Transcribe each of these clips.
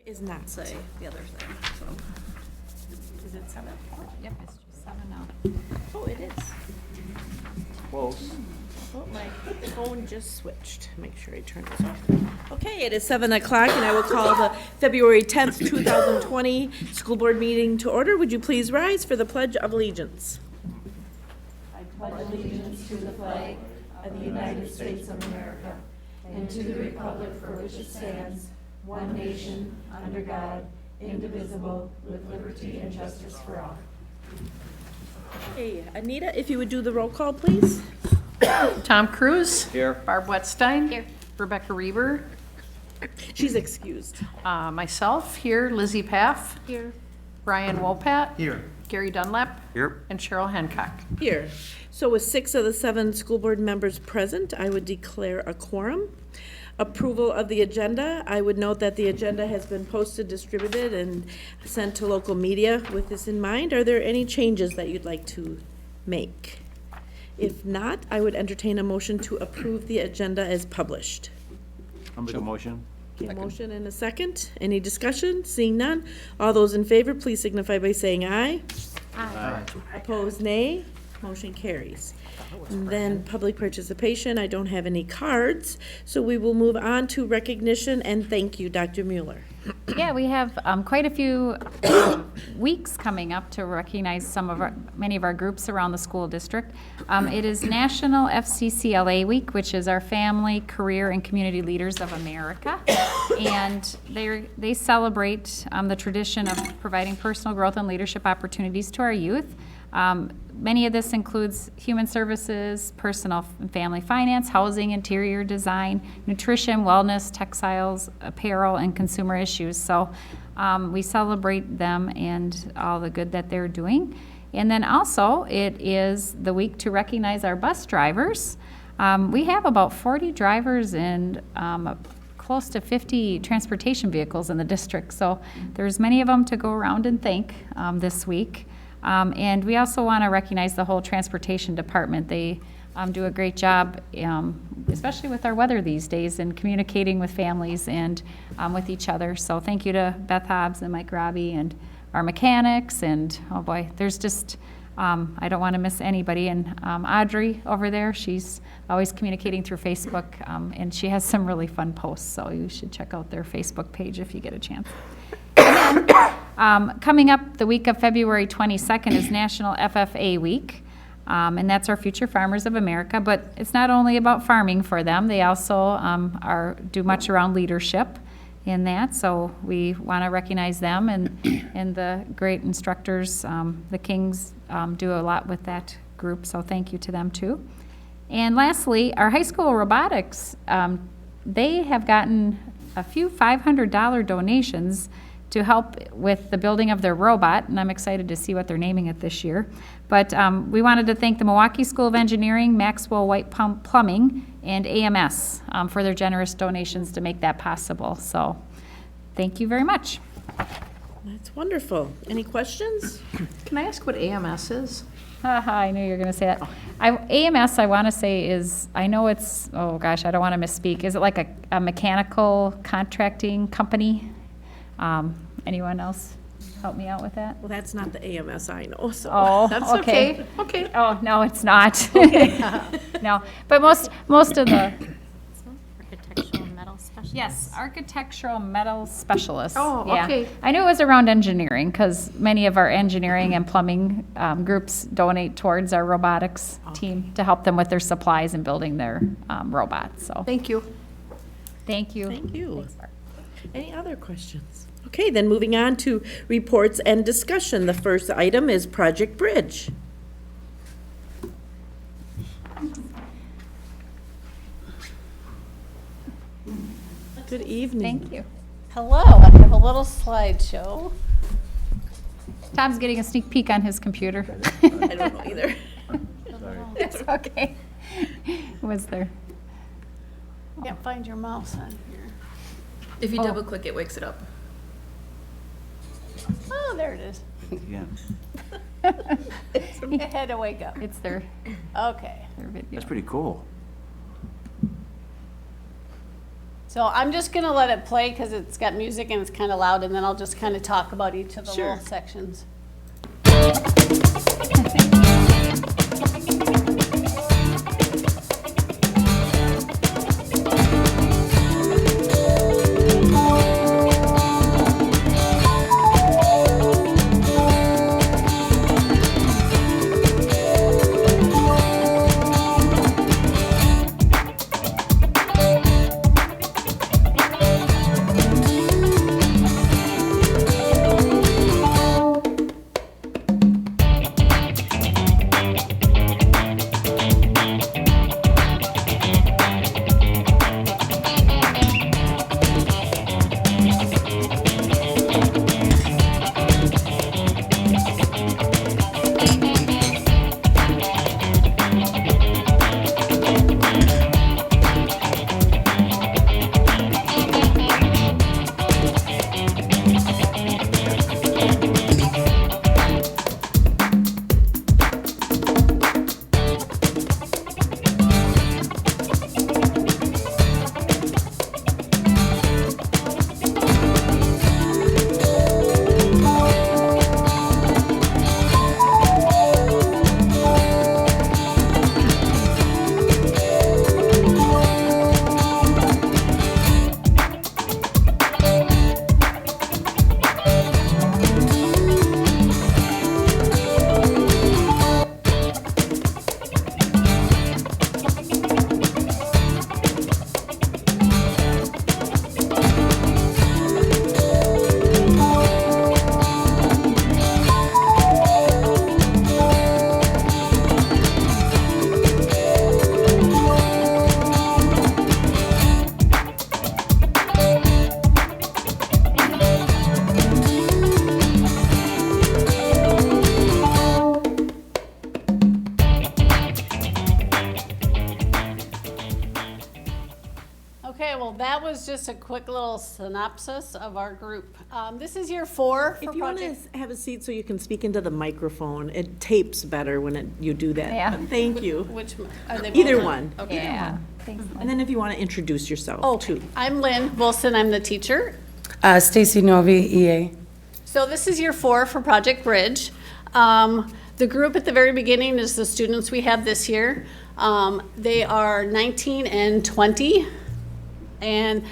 Is not. say the other thing, so. Is it 7? Yep, it's just 7 now. Oh, it is. Close. Oh, my phone just switched. Make sure I turn this off. Okay, it is 7 o'clock, and I will call the February 10th, 2020 school board meeting to order. Would you please rise for the Pledge of Allegiance? I pledge allegiance to the flag of the United States of America and to the republic for which it stands, one nation, under God, indivisible, with liberty and justice for all. Hey, Anita, if you would do the roll call, please. Tom Cruise. Here. Barb Wettstein. Here. Rebecca Reber. She's excused. Myself here, Lizzie Paff. Here. Brian Wopat. Here. Gary Dunlap. Here. And Cheryl Hancock. Here. So with 6 of the 7 school board members present, I would declare a quorum. Approval of the agenda. I would note that the agenda has been posted, distributed, and sent to local media with this in mind. Are there any changes that you'd like to make? If not, I would entertain a motion to approve the agenda as published. I'll make a motion. Okay, motion and a second. Any discussion? Seeing none. All those in favor, please signify by saying aye. Aye. Opposed, nay. Motion carries. And then public participation, I don't have any cards, so we will move on to recognition and thank you, Dr. Mueller. Yeah, we have quite a few weeks coming up to recognize many of our groups around the school district. It is National FCCLA Week, which is our Family, Career, and Community Leaders of America. And they celebrate the tradition of providing personal growth and leadership opportunities to our youth. Many of this includes human services, personal and family finance, housing, interior design, nutrition, wellness, textiles, apparel, and consumer issues. So we celebrate them and all the good that they're doing. And then also, it is the week to recognize our bus drivers. We have about 40 drivers and close to 50 transportation vehicles in the district. So there's many of them to go around and thank this week. And we also want to recognize the whole transportation department. They do a great job, especially with our weather these days, and communicating with families and with each other. So thank you to Beth Hobbs and Mike Robbie and our mechanics. And oh boy, there's just, I don't want to miss anybody. And Audrey over there, she's always communicating through Facebook, and she has some really fun posts. So you should check out their Facebook page if you get a chance. And then, coming up the week of February 22nd is National FFA Week, and that's our Future Farmers of America. But it's not only about farming for them; they also do much around leadership in that. So we want to recognize them and the great instructors. The Kings do a lot with that group, so thank you to them too. And lastly, our high school robotics, they have gotten a few $500 donations to help with the building of their robot, and I'm excited to see what they're naming it this year. But we wanted to thank the Milwaukee School of Engineering, Maxwell White Plumbing, and AMS for their generous donations to make that possible. So thank you very much. That's wonderful. Any questions? Can I ask what AMS is? Haha, I knew you were going to say that. AMS, I want to say is, I know it's, oh gosh, I don't want to misspeak. Is it like a mechanical contracting company? Anyone else help me out with that? Well, that's not the AMS I know, so. Oh, That's okay. okay. Oh, no, it's not. No, but most of the, Architectural metal specialist. yes, architectural metal specialists. Oh, Yeah. okay. I knew it was around engineering because many of our engineering and plumbing groups donate towards our robotics team to help them with their supplies and building their robots. So Thank you. thank you. Thank you. Thanks, Barb. Any other questions? Okay, then moving on to reports and discussion. The first item is Project Bridge. Good evening. Thank you. Hello, I have a little slideshow. Tom's getting a sneak peek on his computer. I don't know either. It's okay. Was there? Can't find your mouse on here. If you Oh. double click, it wakes it up. Oh, there it is. Yeah. It had to wake up. It's their Okay. video. That's pretty cool. So I'm just gonna let it play because it's got music and it's kind of loud, and then I'll just kind of talk about each of the Sure. little sections. Okay, well, that was just a quick little synopsis of our group. This is year 4 for If you want project. to have a seat so you can speak into the microphone, it tapes better when you do that. Yeah. Thank you. Which, are they both Either on? one. Okay. Yeah, thanks. And then if you want to introduce yourself, Oh, too. I'm Lynn Wilson, I'm the teacher. Stacy Novi, EA. So this is year 4 for Project Bridge. The group at the very beginning is the students we have this year. They are 19 and 20. And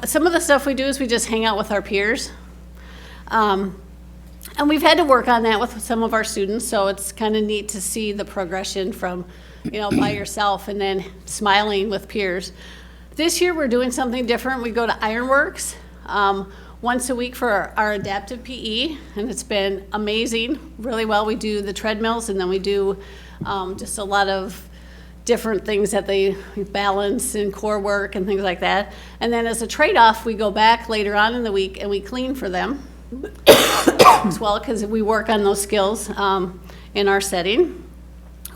some of the stuff we do is we just hang out with our peers. And we've had to work on that with some of our students, so it's kind of neat to see the progression from, by yourself and then smiling with peers. This year, we're doing something different. We go to Ironworks once a week for our adaptive PE, and it's been amazing, really well. We do the treadmills, and then we do just a lot of different things that they balance and core work and things like that. And then as a trade-off, we go back later on in the week and we clean for them as well, because we work on those skills in our setting.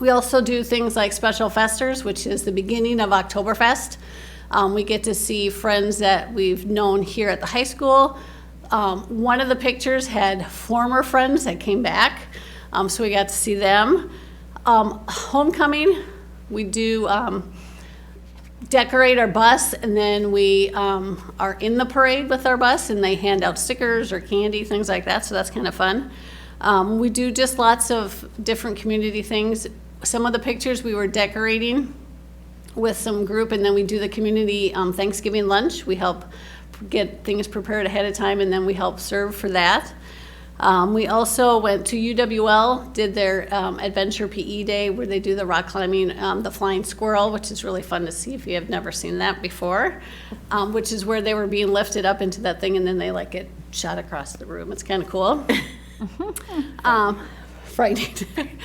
We also do things like Special Festers, which is the beginning of Oktoberfest. We get to see friends that we've known here at the high school. One of the pictures had former friends that came back, so we got to see them. Homecoming, we do decorate our bus, and then we are in the parade with our bus, and they hand out stickers or candy, things like that, so that's kind of fun. We do just lots of different community things. Some of the pictures we were decorating with some group, and then we do the community Thanksgiving lunch. We help get things prepared ahead of time, and then we help serve for that. We also went to UWL, did their Adventure PE Day, where they do the rock climbing, the flying squirrel, which is really fun to see if you have never seen that before, which is where they were being lifted up into that thing, and then they like get shot across the room. It's kind of cool. Frightening.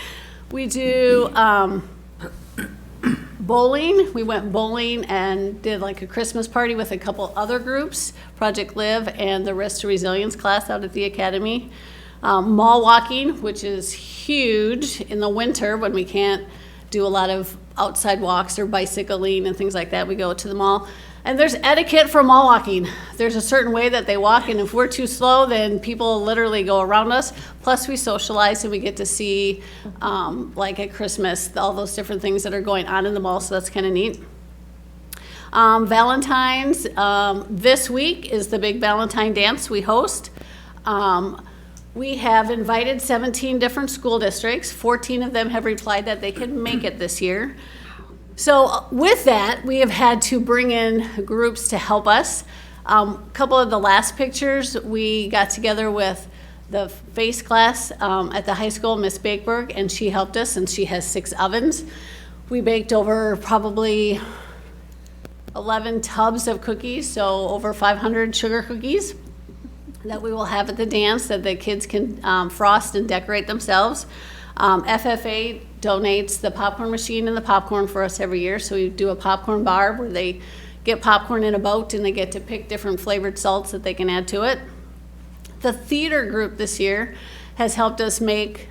We do bowling. We went bowling and did like a Christmas party with a couple other groups, Project Live and the Risk to Resilience class out at the academy. Mall walking, which is huge in the winter when we can't do a lot of outside walks or bicycling and things like that. We go to the mall. And there's etiquette for mall walking. There's a certain way that they walk, and if we're too slow, then people literally go around us. Plus, we socialize and we get to see, like at Christmas, all those different things that are going on in the mall, so that's kind of neat. Valentine's, this week is the Big Valentine Dance we host. We have invited 17 different school districts. 14 of them have replied that they can make it this year. So with that, we have had to bring in groups to help us. A couple of the last pictures, we got together with the face class at the high school, Miss Bakeberg, and she helped us, and she has 6 ovens. We baked over probably 11 tubs of cookies, so over 500 sugar cookies that we will have at the dance that the kids can frost and decorate themselves. FFA donates the popcorn machine and the popcorn for us every year, so we do a popcorn bar where they get popcorn in a boat and they get to pick different flavored salts that they can add to it. The theater group this year has helped us make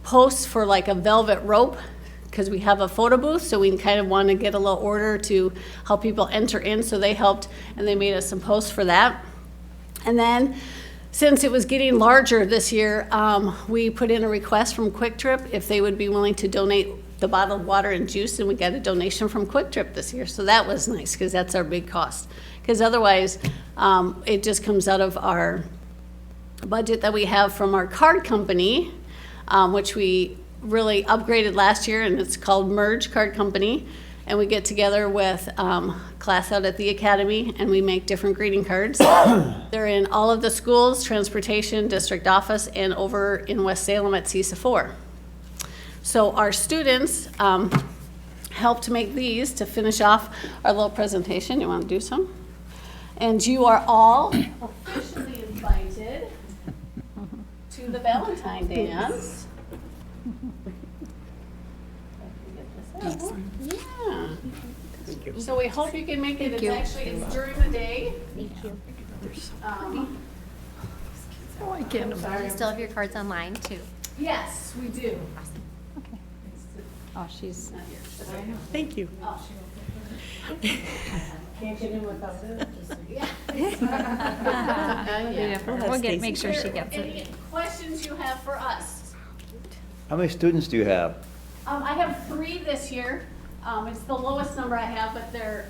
posts for like a velvet rope, because we have a photo booth, so we kind of want to get a little order to help people enter in, so they helped and they made us some posts for that. And then, since it was getting larger this year, we put in a request from Quick Trip if they would be willing to donate the bottled water and juice, and we got a donation from Quick Trip this year, so that was nice, because that's our big cost. Because otherwise, it just comes out of our budget that we have from our card company, which we really upgraded last year, and it's called Merge Card Company. And we get together with class out at the academy, and we make different greeting cards. They're in all of the schools, transportation, district office, and over in West Salem at CISA 4. So our students helped make these to finish off our little presentation. You want to do some? And you are all officially invited to the Valentine Dance. Yeah. So we hope you can make it. It's during the day. Thank you. Oh, I can't. You still have your cards online too. Yes, we do. Oh, she's, Thank you. we'll make sure she gets it. Any questions you have for us? How many students do you have? I have 3 this year. It's the lowest number I have, but they're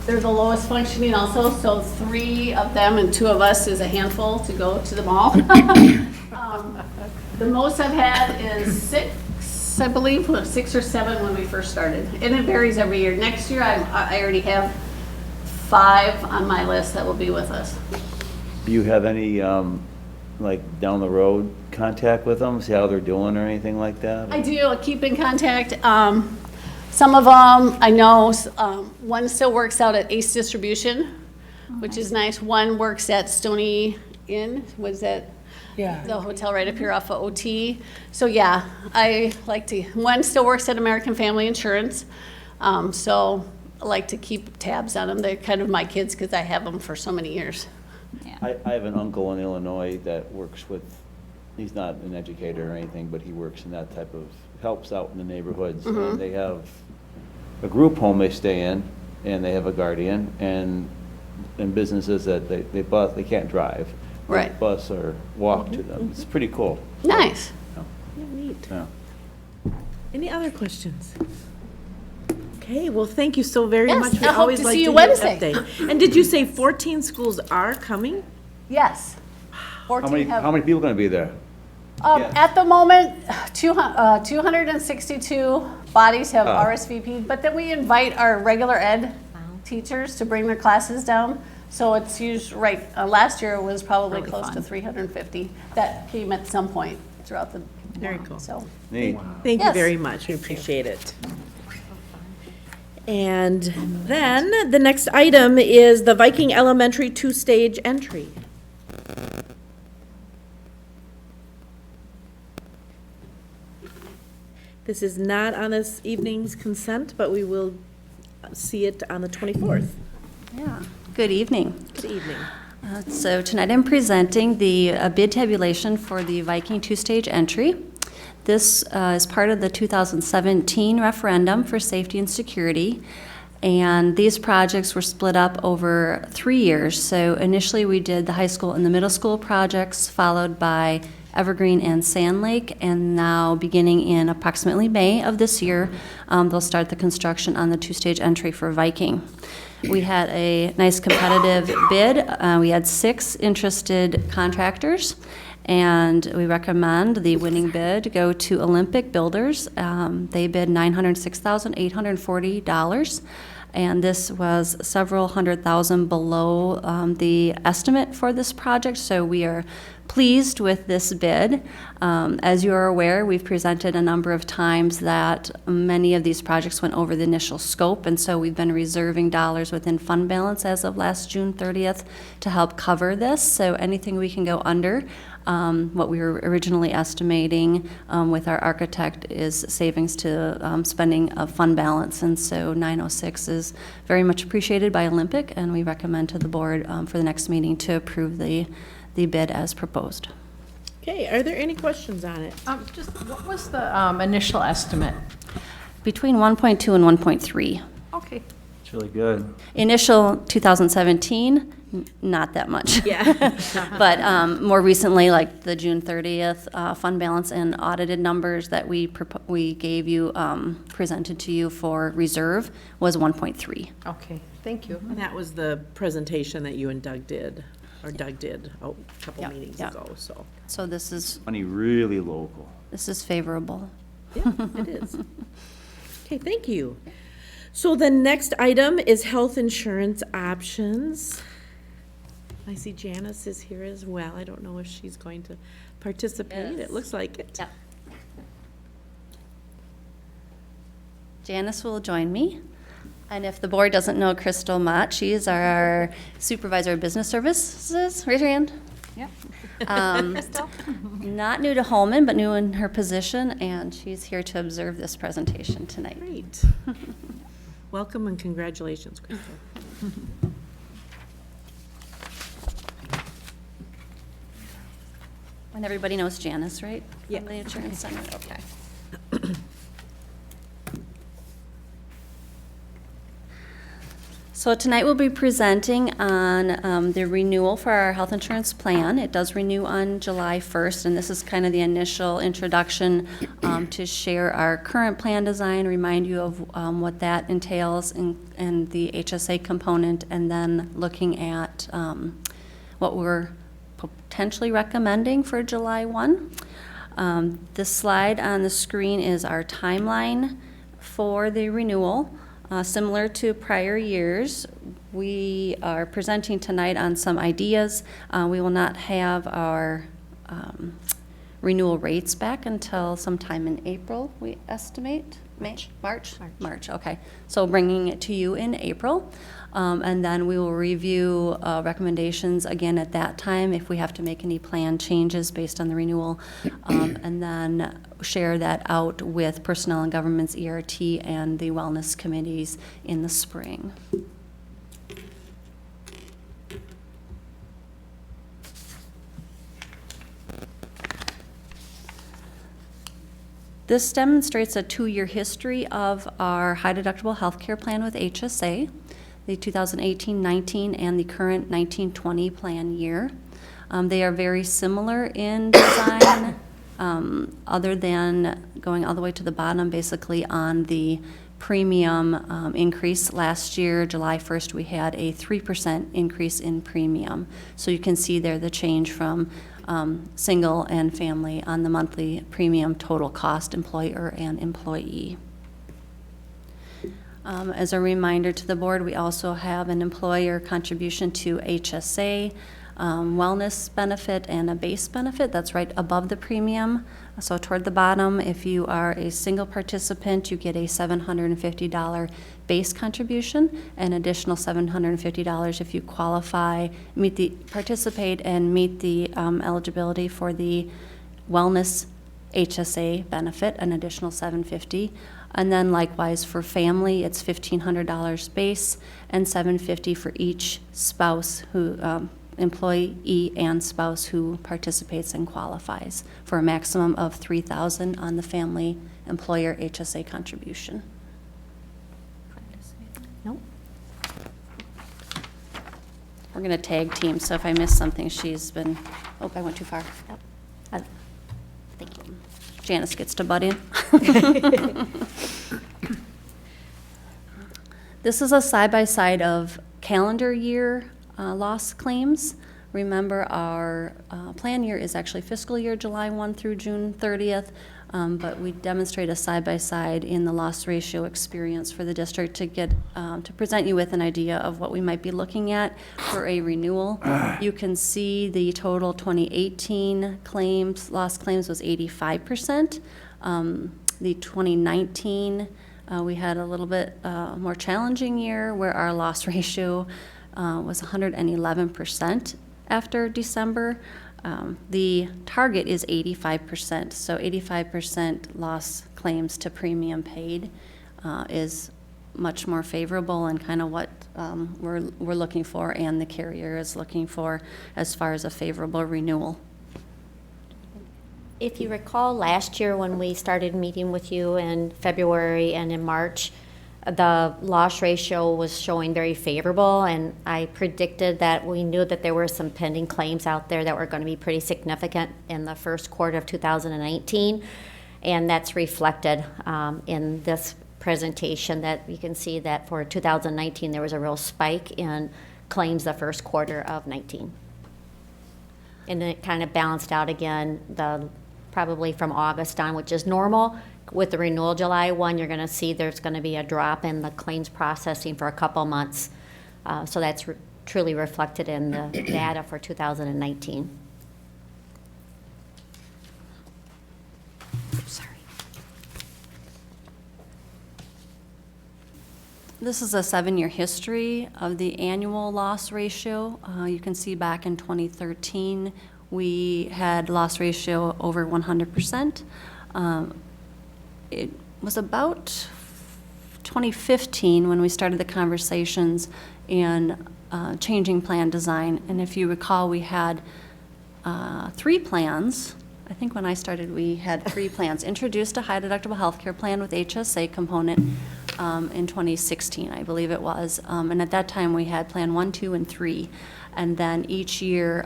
the lowest functioning also, so 3 of them and 2 of us is a handful to go to the mall. The most I've had is 6, I believe, 6 or 7 when we first started, and it varies every year. Next year, I already have 5 on my list that will be with us. Do you have any, like, down the road contact with them, see how they're doing or anything like that? I do, I keep in contact. Some of them, I know, one still works out at Ace Distribution, which is nice. One works at Stony Inn, was that Yeah. the hotel right up here off of OT? So yeah, I like to, one still works at American Family Insurance. So I like to keep tabs on them. They're kind of my kids because I have them for so many years. I have an uncle in Illinois that works with, he's not an educator or anything, but he works in that type of, helps out in the neighborhoods. And they have a group home they stay in, and they have a guardian, and businesses that they can't drive. They Right. bus or walk to them. It's pretty cool. Nice. Yeah, neat. Yeah. Any other questions? Okay, well, thank you so very Yes, much. We I hope always to like see you hear an Wednesday. update. And did you say 14 schools are coming? Yes. 14 have. How many people are gonna be there? At the moment, 262 bodies have RSVP'd, but then we invite our regular ed teachers to bring their classes down. So it's usually, right, last year it was probably Really close to fun. 350 that came at some point throughout the. Very cool. So, Neat. Thank you Yes. very much, we appreciate it. And then, the next item is the Viking Elementary 2-stage entry. This is not on this evening's consent, but we will see it on the 24th. Yeah, good evening. Good evening. So tonight I'm presenting the bid tabulation for the Viking 2-stage entry. This is part of the 2017 referendum for safety and security. And these projects were split up over 3 years. So initially we did the high school and the middle school projects, followed by Evergreen, and Sand Lake. And now, beginning in approximately May of this year, they'll start the construction on the two-stage entry for Viking. We had a nice competitive bid. We had 6 interested contractors, and we recommend the winning bid go to Olympic Builders. They bid $906,840. And this was several $100,000 below the estimate for this project, so we are pleased with this bid. As you are aware, we've presented a number of times that many of these projects went over the initial scope, and so we've been reserving dollars within fund balance as of last June 30th to help cover this. So anything we can go under what we were originally estimating with our architect is savings to spending of fund balance. And so 906 is very much appreciated by Olympic, and we recommend to the board for the next meeting to approve the bid as proposed. Okay, are there any questions on it? Just, what was the initial estimate? Between 1.2 and 1.3. Okay. It's really good. Initial 2017, not that much. Yeah. But more recently, like the June 30th fund balance and audited numbers that we gave you, presented to you for reserve was 1.3. Okay, thank you. And that was the presentation that you and Doug did, or Doug did a couple Yep, meetings yep. ago, so. So this is Money really local. favorable. Yeah, it is. Okay, thank you. So the next item is health insurance options. I see Janice is here as well. I don't know if she's going to participate. Yes. It looks like it. Yep. Janice will join me. And if the board doesn't know Crystal Mott, she is our supervisor of business services. Raise your hand. Yep. Not new to Holmen, but new in her position, and she's here to observe this presentation tonight. Great. Welcome and congratulations, Crystal. And everybody knows Janice, right? Yeah. From the Insurance Center, okay. So tonight we'll be presenting on the renewal for our health insurance plan. It does renew on July 1st, and this is kind of the initial introduction to share our current plan design, remind you of what that entails and the HSA component, and then looking at what we're potentially recommending for July 1. This slide on the screen is our timeline for the renewal. Similar to prior years, we are presenting tonight on some ideas. We will not have our renewal rates back until sometime in April, we estimate. March, okay. So bringing it to you in April. And then we will review recommendations again at that time if we have to make any plan changes based on the renewal. And then share that out with Personnel and Government's ERT and the wellness committees in the spring. This demonstrates a 2-year history of our high deductible healthcare plan with HSA, the 2018-19 and the current 19-20 plan year. They are very similar in design, other than going all the way to the bottom, basically on the premium increase. Last year, July 1st, we had a 3% increase in premium. So you can see there the change from single and family on the monthly premium total cost, employer and employee. As a reminder to the board, we also have an employer contribution to HSA, wellness benefit, and a base benefit that's right above the premium. So toward the bottom, if you are a single participant, you get a $750 base contribution, an additional $750 if you qualify, participate and meet the eligibility for the wellness HSA benefit, an additional $750. And then likewise for family, it's $1,500 base and $750 for each spouse who, employee and spouse who participates and qualifies, for a maximum of $3,000 on the family employer HSA contribution. Nope. We're going to tag team, so if I miss something, she's been, oh, I went too far. Janice gets to butt in. This is a side-by-side of calendar year loss claims. Remember, our plan year is actually fiscal year July 1 through June 30th, but we demonstrate a side-by-side in the loss ratio experience for the district to get to present you with an idea of what we might be looking at for a renewal. You can see the total 2018 claims, loss claims was 85%. The 2019, we had a little bit more challenging year where our loss ratio was 111% after December. The target is 85%, so 85% loss claims to premium paid is much more favorable and kind of what we're looking for and the carrier is looking for as far as a favorable renewal. If you recall last year when we started meeting with you in February and in March, the loss ratio was showing very favorable, and I predicted that we knew that there were some pending claims out there that were going to be pretty significant in the first quarter of 2019, and that's reflected in this presentation that you can see that for 2019 there was a real spike in claims the first quarter of 19. And then it kind of balanced out again probably from August on, which is normal. With the renewal July 1, you're going to see there's going to be a drop in the claims processing for a couple months. So that's truly reflected in the data for 2019. Sorry. This is a 7-year history of the annual loss ratio. You can see back in 2013, we had loss ratio over 100%. It was about 2015 when we started the conversations in changing plan design. And if you recall, we had 3 plans. I think when I started, we had 3 plans. Introduced a high deductible healthcare plan with HSA component in 2016, I believe it was. And at that time, we had plan 1, 2, and 3. And then each year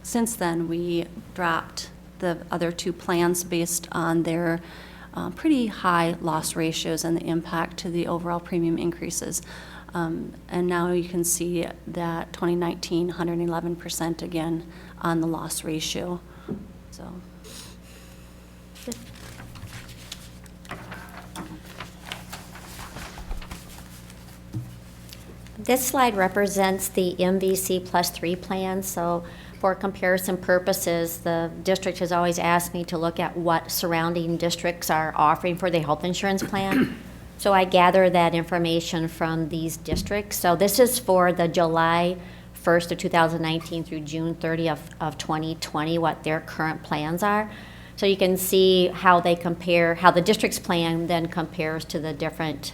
since then, we dropped the other 2 plans based on their pretty high loss ratios and the impact to the overall premium increases. And now you can see that 2019, 111% again on the loss ratio. So. This slide represents the MVC plus 3 plan. So for comparison purposes, the district has always asked me to look at what surrounding districts are offering for the health insurance plan. So I gather that information from these districts. So this is for the July 1st of 2019 through June 30th of 2020, what their current plans are. So you can see how they compare, how the district's plan then compares to the different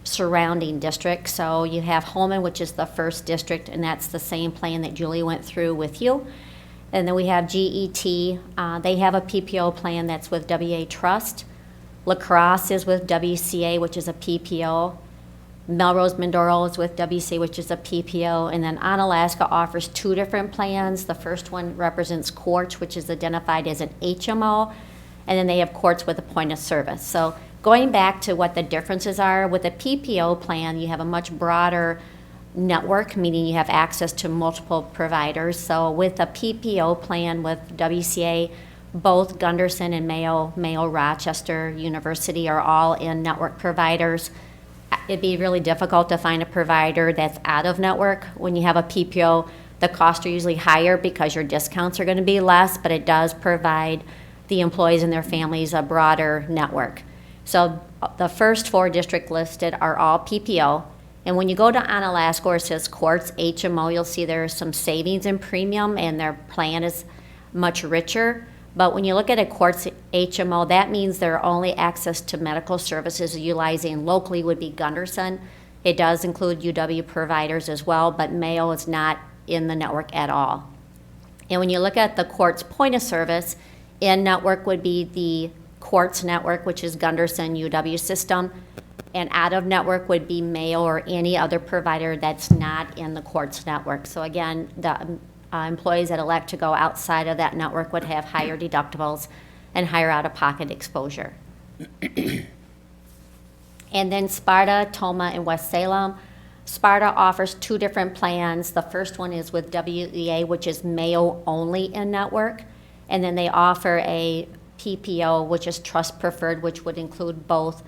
surrounding districts. So you have Holmen, which is the first district, and that's the same plan that Julie went through with you. And then we have GET. They have a PPO plan that's with WA Trust. La Crosse is with WCA, which is a PPO. Melrose Mindoro is with WCA, which is a PPO. And then Onalaska offers 2 different plans. The first one represents Quartz, which is identified as an HMO. And then they have Quartz with a point of service. So going back to what the differences are, with a PPO plan, you have a much broader network, meaning you have access to multiple providers. So with a PPO plan with WCA, both Gunderson and Mayo Rochester University are all in network providers. It'd be really difficult to find a provider that's out of network. When you have a PPO, the costs are usually higher because your discounts are going to be less, but it does provide the employees and their families a broader network. So the first 4 districts listed are all PPO. And when you go to Onalaska where it says Quartz HMO, you'll see there's some savings in premium and their plan is much richer. But when you look at a Quartz HMO, that means their only access to medical services utilizing locally would be Gunderson. It does include UW providers as well, but Mayo is not in the network at all. And when you look at the Quartz point of service, in network would be the Quartz network, which is Gunderson UW system, and out of network would be Mayo or any other provider that's not in the Quartz network. So again, the employees that elect to go outside of that network would have higher deductibles and higher out-of-pocket exposure. And then Sparta, Toma, and West Salem. Sparta offers 2 different plans. The first one is with WEA, which is Mayo only in network. And then they offer a PPO, which is trust preferred, which would include both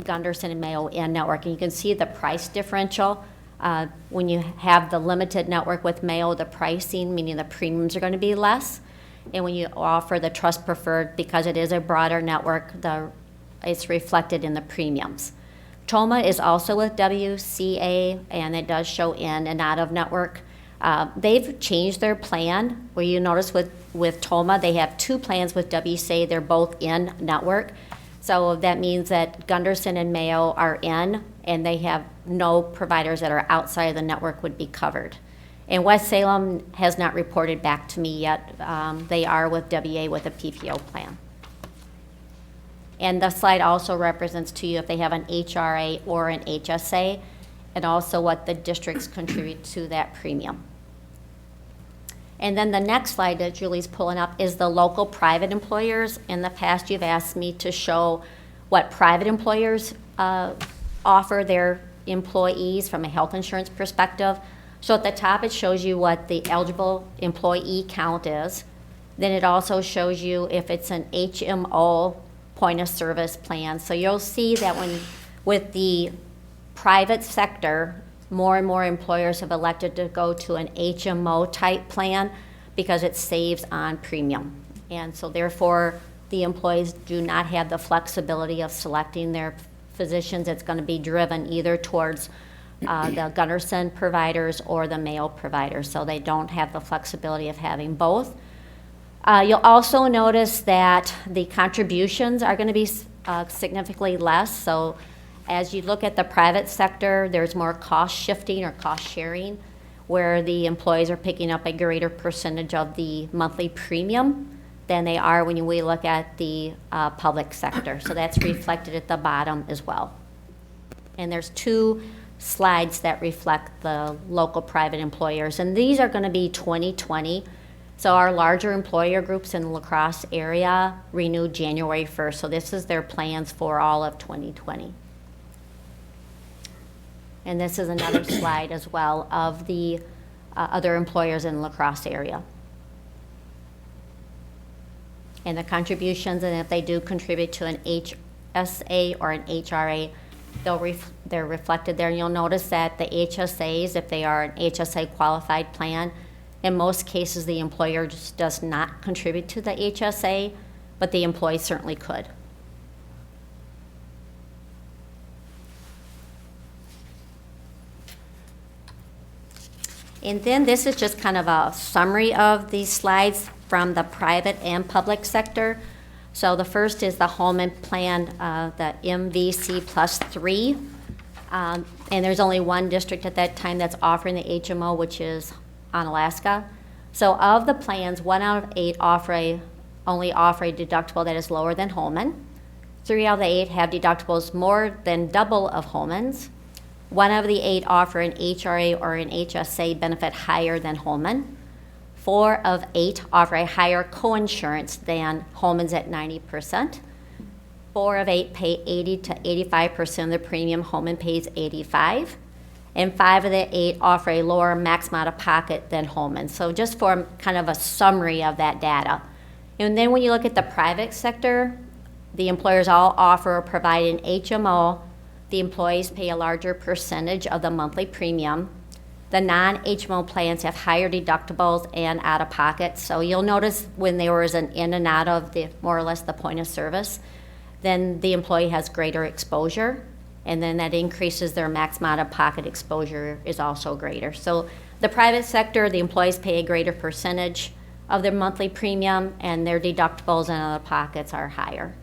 Gunderson and Mayo in network. And you can see the price differential. When you have the limited network with Mayo, the pricing, meaning the premiums are going to be less. And when you offer the trust preferred, because it is a broader network, it's reflected in the premiums. Toma is also with WCA, and it does show in and out of network. They've changed their plan, where you notice with Toma, they have 2 plans with WCA. They're both in network. So that means that Gunderson and Mayo are in, and they have no providers that are outside of the network would be covered. And West Salem has not reported back to me yet. They are with WA with a PPO plan. And the slide also represents to you if they have an HRA or an HSA, and also what the districts contribute to that premium. And then the next slide that Julie's pulling up is the local private employers. In the past, you've asked me to show what private employers offer their employees from a health insurance perspective. So at the top, it shows you what the eligible employee count is. Then it also shows you if it's an HMO point of service plan. So you'll see that with the private sector, more and more employers have elected to go to an HMO type plan because it saves on premium. And so therefore, the employees do not have the flexibility of selecting their physicians. It's going to be driven either towards the Gunderson providers or the Mayo providers. So they don't have the flexibility of having both. You'll also notice that the contributions are going to be significantly less. So as you look at the private sector, there's more cost shifting or cost sharing, where the employees are picking up a greater percentage of the monthly premium than they are when we look at the public sector. So that's reflected at the bottom as well. And there's 2 slides that reflect the local private employers. And these are going to be 2020. So our larger employer groups in the La Crosse area renewed January 1st. So this is their plans for all of 2020. And this is another slide as well of the other employers in the La Crosse area. And the contributions, and if they do contribute to an HSA or an HRA, they're reflected there. And you'll notice that the HSAs, if they are an HSA qualified plan, in most cases, the employer just does not contribute to the HSA, but the employee certainly could. And then this is just kind of a summary of these slides from the private and public sector. So the first is the Holmen plan, the MVC plus 3. And there's only one district at that time that's offering the HMO, which is Onalaska. So of the plans, 1 out of 8 only offer a deductible that is lower than Holmen. 3 out of the 8 have deductibles more than double of Holmen's. 1 of the 8 offer an HRA or an HSA benefit higher than Holmen. 4 of 8 offer a higher coinsurance than Holmen's at 90%. 4 of 8 pay 80 to 85% of the premium. Holmen pays 85%. And 5 of the 8 offer a lower maximum out of pocket than Holmen. So just for kind of a summary of that data. And then when you look at the private sector, the employers all offer or provide an HMO. The employees pay a larger percentage of the monthly premium. The non-HMO plans have higher deductibles and out of pocket. So you'll notice when there was an in and out of the more or less the point of service, then the employee has greater exposure. And then that increases their maximum out-of-pocket exposure is also greater. So the private sector, the employees pay a greater percentage of their monthly premium, and their deductibles and out-of-pockets are higher.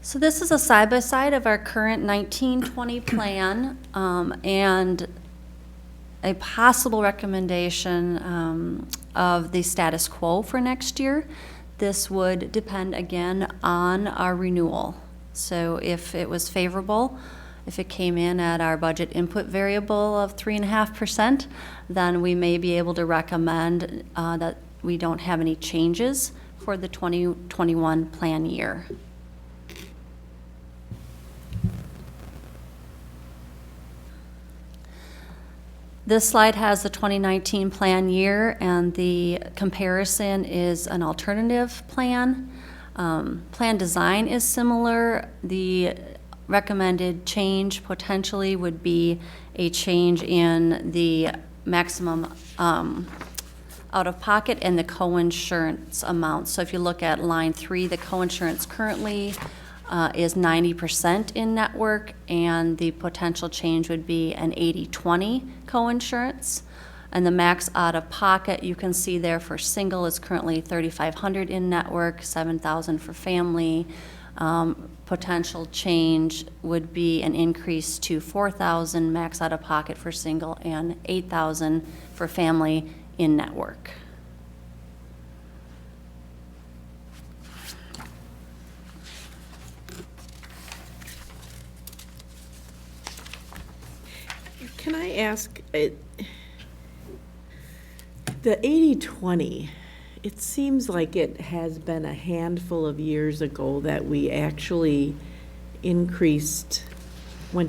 So this is a side-by-side of our current 1920 plan and a possible recommendation of the status quo for next year. This would depend again on our renewal. So if it was favorable If it came in at our budget input variable of 3.5%, then we may be able to recommend that we don't have any changes for the 2021 plan year. This slide has the 2019 plan year, and the comparison is an alternative plan. Plan design is similar. The recommended change potentially would be a change in the maximum out-of-pocket and the co-insurance amount. So if you look at line 3, the co-insurance currently is 90% in network, and the potential change would be an 80-20 co-insurance. And the max out-of-pocket, you can see there for single is currently $3,500 in network, $7,000 for family. Potential change would be an increase to $4,000 max out-of-pocket for single and $8,000 for family in network. Can I ask, the 80-20, it seems like it has been a handful of years ago that we actually went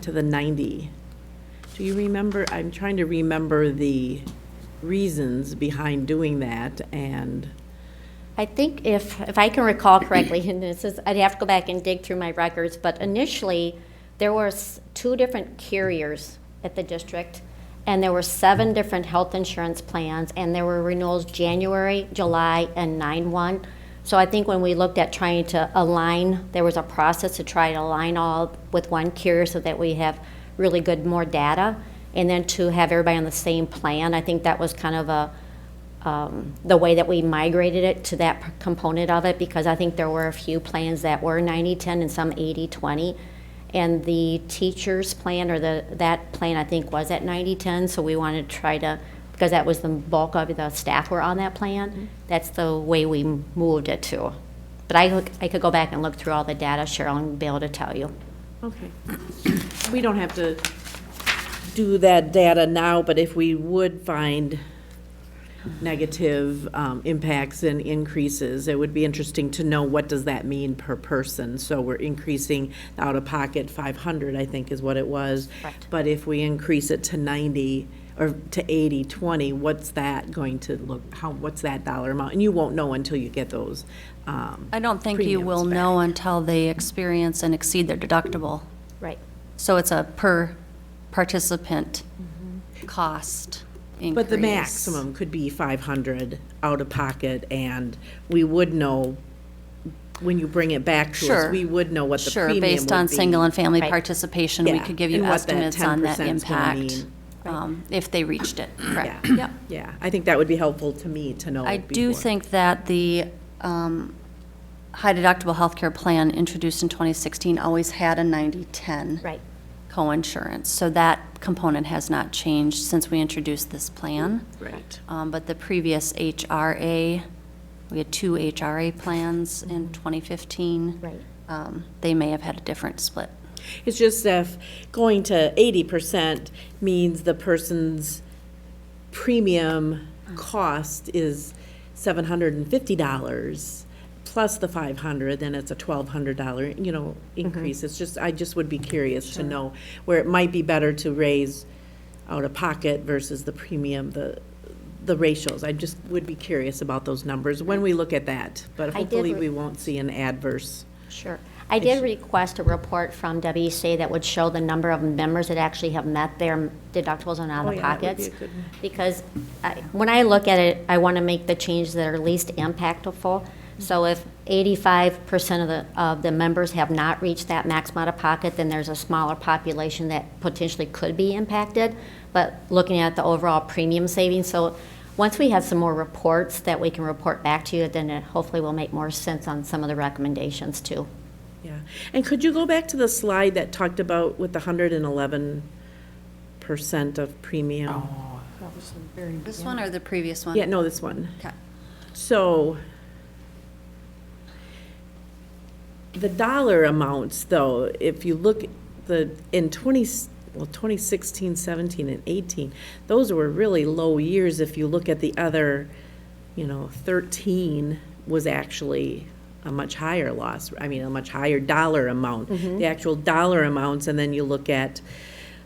to the 90. Do you remember? I'm trying to remember the reasons behind doing that, and I think if I can recall correctly, and this is, I'd have to go back and dig through my records, but initially, there was 2 different carriers at the district, and there were 7 different health insurance plans, and there were renewals January, July, and 9/1. So I think when we looked at trying to align, there was a process to try to align all with one carrier so that we have really good, more data, and then to have everybody on the same plan. I think that was kind of the way that we migrated it to that component of it, because I think there were a few plans that were 90-10 and some 80-20. And the teacher's plan, or that plan, I think, was at 90-10, so we wanted to try to, because that was the bulk of the staff were on that plan, that's the way we moved it to. But I could go back and look through all the data, Cheryl, and be able to tell you. okay. We don't have to do that data now, but if we would find negative impacts and increases, it would be interesting to know what does that mean per person. So we're increasing the out-of-pocket 500, I think is what it was. Correct. But if we increase it to 90 or to 80-20, what's that going to look, what's that dollar amount? And you won't know until you get those I don't think you will premiums back. know until they experience and exceed their deductible. Right. So it's a per participant cost increase. But the maximum could be 500 out of pocket, and we would know, when you bring it back to us, Sure. we would know what the premium would be. Based on single and family Right. participation, we Yeah, could give you and what that estimates on that 10% 's gonna impact, if they reached it, correct? Yeah. Yep. Yeah, I think that would be helpful to me to know. I do before. think that the high deductible healthcare plan introduced in 2016 always had a 90-10 Right. coinsurance. So that component has not changed since we introduced this plan. Right. But the previous HRA, we had 2 HRA plans in 2015. Right. They may have had a different split. It's just if going to 80% means the person's premium cost is $750 plus the 500, then it's a $1,200, increase. It's just, I just would be curious to know where it might be better to raise out of pocket versus the premium, the ratios. I just would be curious about those numbers when we look at that. But I did hopefully re- we won't see an adverse. Sure. I did request a report from WSA that would show the number of members that actually have met their deductibles and Oh, yeah, that would be out-of-pockets. a good one. Because when I look at it, I want to make the changes that are least impactful. So if 85% of the members have not reached that maximum out-of-pocket, then there's a smaller population that potentially could be impacted. But looking at the overall premium savings, so once we have some more reports that we can report back to you, then it hopefully will make more sense on some of the recommendations too. Yeah, and could you go back to the slide that talked about with the 111% of premium? This one or the previous one? Yeah, no, this one. Okay. So, the dollar amounts, though, if you look in 2016, 17, and 18, those were really low years. If you look at the other, 13 was actually a much higher loss, a much higher dollar amount, the actual dollar amounts, and then you look at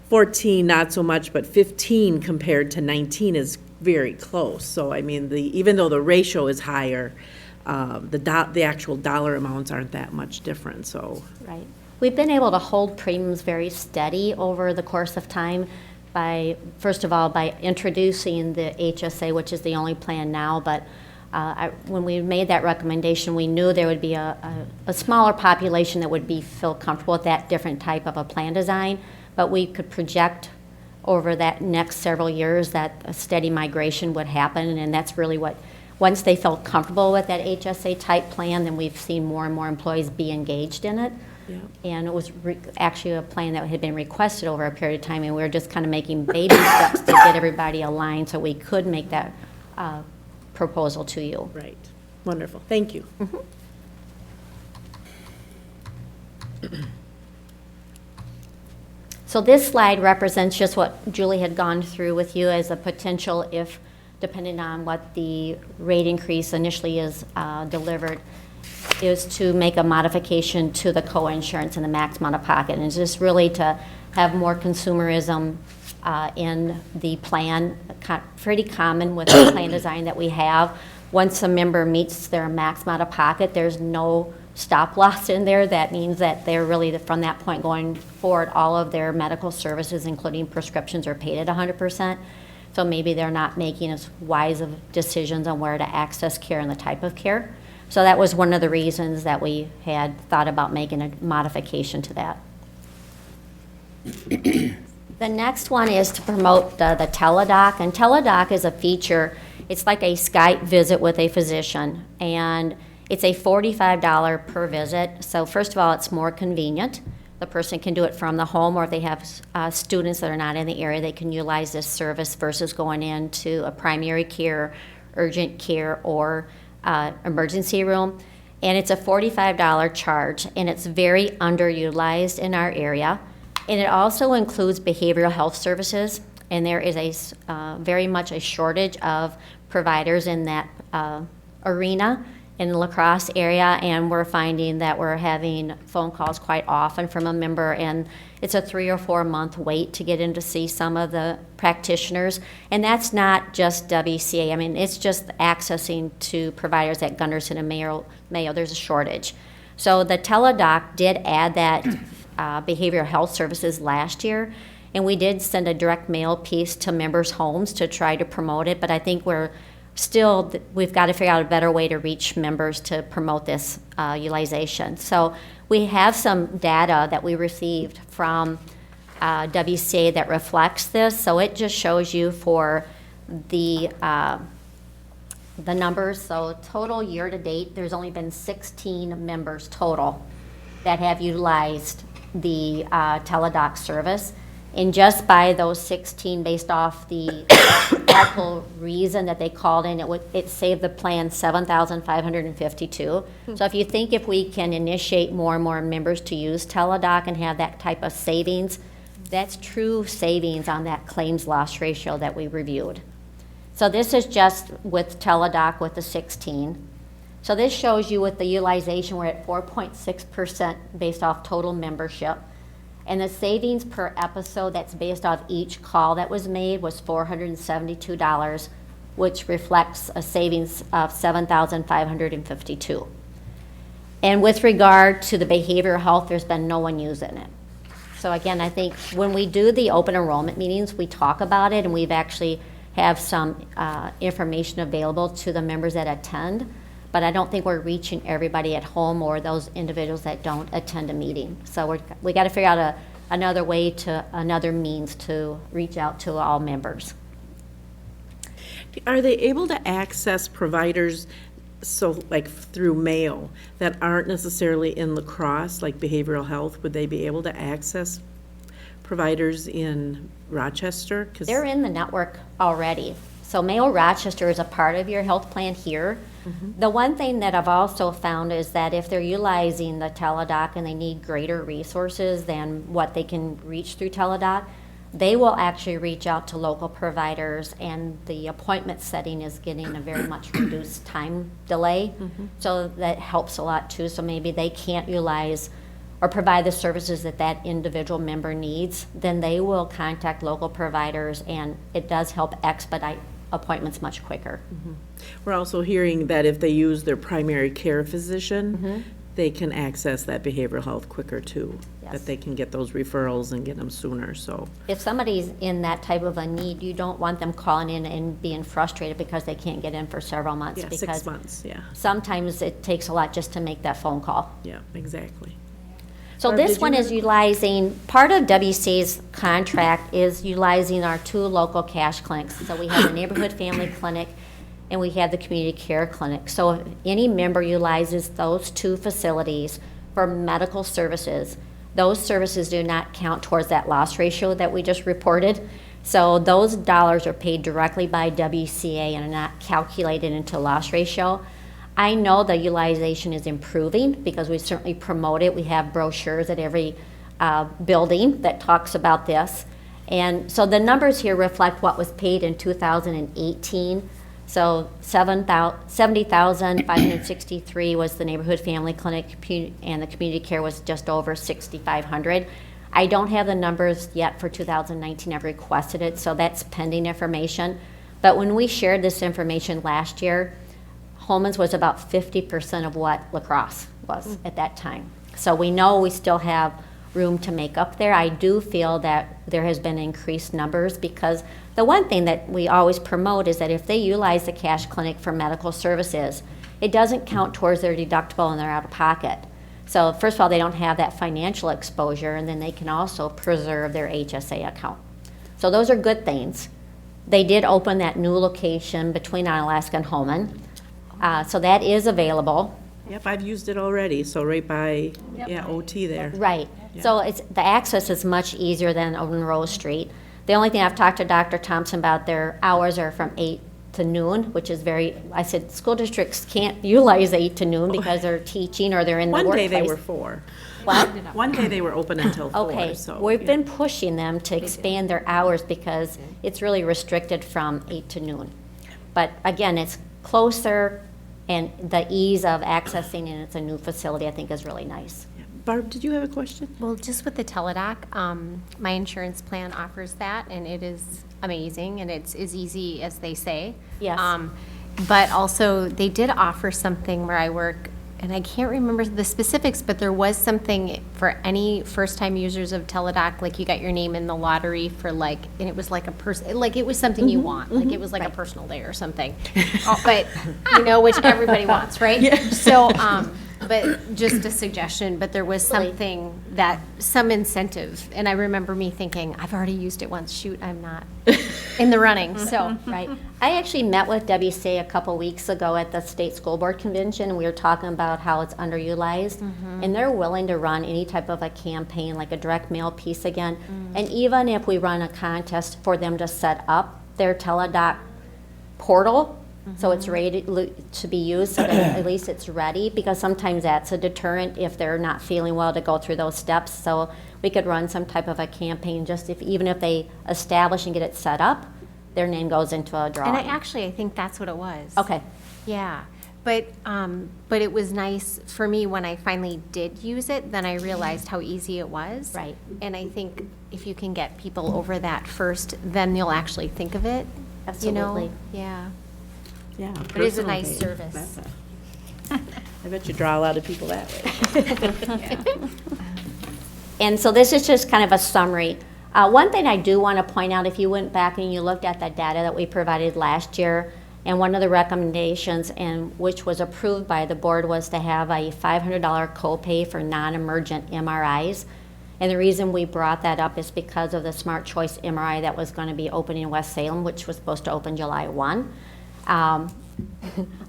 14, not so much, but 15 compared to 19 is very close. So, even though the ratio is higher, the actual dollar amounts aren't that much different, so. Right. We've been able to hold premiums very steady over the course of time by, first of all, by introducing the HSA, which is the only plan now, but when we made that recommendation, we knew there would be a smaller population that would feel comfortable with that different type of a plan design, but we could project over that next several years that a steady migration would happen, and that's really what, once they felt comfortable with that HSA type plan, then we've seen more and more employees be engaged in it. Yeah. And it was actually a plan that had been requested over a period of time, and we were just kind of making baby steps to get everybody aligned so we could make that proposal to you. Right. Wonderful. Thank you. So this slide represents just what Julie had gone through with you as a potential if, depending on what the rate increase initially is delivered, is to make a modification to the co-insurance and the max out-of-pocket. And it's just really to have more consumerism in the plan, pretty common with the plan design that we have. Once a member meets their max out-of-pocket, there's no stop loss in there. That means that they're really, from that point going forward, all of their medical services, including prescriptions, are paid at 100%. So maybe they're not making as wise of decisions on where to access care and the type of care. So that was one of the reasons that we had thought about making a modification to that. The next one is to promote the teledoc, and teledoc is a feature. It's like a Skype visit with a physician, and it's a $45 per visit. So first of all, it's more convenient. The person can do it from the home, or if they have students that are not in the area, they can utilize this service versus going into a primary care, urgent care, or emergency room. And it's a $45 charge, and it's very underutilized in our area. And it also includes behavioral health services, and there is very much a shortage of providers in that arena in the La Crosse area, and we're finding that we're having phone calls quite often from a member, and it's a 3 or 4 month wait to get in to see some of the practitioners. And that's not just WCA. It's just accessing to providers at Gunderson and Mayo. There's a shortage. So the teledoc did add that behavioral health services last year, and we did send a direct mail piece to members' homes to try to promote it, but I think we've got to figure out a better way to reach members to promote this utilization. So we have some data that we received from WCA that reflects this. So it just shows you for the numbers. So total year to date, there's only been 16 members total that have utilized the teledoc service. And just by those 16, based off the actual reason that they called in, it saved the plan $7,552. So if you think if we can initiate more and more members to use teledoc and have that type of savings, that's true savings on that claims loss ratio that we reviewed. So this is just with teledoc with the 16. So this shows you with the utilization, we're at 4.6% based off total membership. And the savings per episode that's based off each call that was made was $472, which reflects a savings of $7,552. And with regard to the behavioral health, there's been no one using it. So again, I think when we do the open enrollment meetings, we talk about it, and we've actually have some information available to the members that attend. But I don't think we're reaching everybody at home or those individuals that don't attend a meeting. So we got to figure out another means to reach out to all members. Are they able to access providers, so like through mail, that aren't necessarily in La Crosse, like behavioral health? Would they be able to access providers in Rochester? They're in the network already. So Mayo Rochester is a part of your health plan here. The one thing that I've also found is that if they're utilizing the teledoc and they need greater resources than what they can reach through teledoc, they will actually reach out to local providers, and the appointment setting is getting a very much reduced time delay. So that helps a lot too. So maybe they can't utilize or provide the services that that individual member needs, then they will contact local providers, and it does help expedite appointments much quicker. We're also hearing that if they use their primary care physician, they can access that behavioral health quicker too. Yes. That they can get those referrals and get them sooner, so. If somebody's in that type of a need, you don't want them calling in and being frustrated because they can't get in for several months. Yeah, Because 6 months, yeah, sometimes it takes a lot just to make that phone call. yeah, exactly. So Barb, this did you one have is a- utilizing, part of WC's contract is utilizing our 2 local cash clinics. So we have the Neighborhood Family Clinic and we have the Community Care Clinic. So if any member utilizes those 2 facilities for medical services, those services do not count towards that loss ratio that we just reported. So those dollars are paid directly by WCA and are not calculated into loss ratio. I know the utilization is improving because we certainly promote it. We have brochures at every building that talks about this. And so the numbers here reflect what was paid in 2018. So 70,563 was the Neighborhood Family Clinic, and the community care was just over 6,500. I don't have the numbers yet for 2019. I've requested it, so that's pending information. But when we shared this information last year, Holmen's was about 50% of what La Crosse was at that time. So we know we still have room to make up there. I do feel that there has been increased numbers because the one thing that we always promote is that if they utilize the cash clinic for medical services, it doesn't count towards their deductible and their out-of-pocket. So first of all, they don't have that financial exposure, and then they can also preserve their HSA account. So those are good things. They did open that new location between Onalaska and Holmen. So that is available. Yep, I've used it already, so right by, yeah, OT there. Right. So it's, the access is much easier than on Rose Street. The only thing I've talked to Dr. Thompson about, their hours are from 8 to noon, which is very, I said, school districts can't utilize 8 to noon because they're teaching or they're in the One workplace. day they were 4. What? One day they were open until 4, Okay, so. we've yeah. been pushing them to expand their hours because it's really restricted from 8 to noon. But again, it's closer, and the ease of accessing, and it's a new facility, I think is really nice. Barb, did you have a question? Well, just with the teledoc, my insurance plan offers that, and it is amazing, and it's as easy as they say. Yes. But also, they did offer something where I work, and I can't remember the specifics, but there was something for any first-time users of teledoc, like you got your name in the lottery for like, and it was like a person, like it was something you want, like it was like a personal day or something. But, you know, which everybody wants, right? So, but just a suggestion, but there was something that, some incentive, and I remember me thinking, I've already used it once, shoot, I'm not in the running, so. Right. I actually met with WCA a couple weeks ago at the State School Board Convention, and we were talking about how it's underutilized. And they're willing to run any type of a campaign, like a direct mail piece again. And even if we run a contest for them to set up their teledoc portal, so it's ready to be used, so that at least it's ready, because sometimes that's a deterrent if they're not feeling well to go through those steps. So we could run some type of a campaign, just if, even if they establish and get it set up, their name goes into a drawing. And I think that's what it was. Okay. Yeah, but it was nice for me when I finally did use it, then I realized how easy it was. Right. And I think if you can get people over that first, then you'll actually think of it, you know? Absolutely. Yeah. Yeah. It is a personal nice page. service. I bet you draw a lot of people that way. And so this is just kind of a summary. One thing I do want to point out, if you went back and you looked at the data that we provided last year, and one of the recommendations, and which was approved by the board, was to have a $500 copay for non-emergent MRIs. And the reason we brought that up is because of the Smart Choice MRI that was going to be opening in West Salem, which was supposed to open July 1.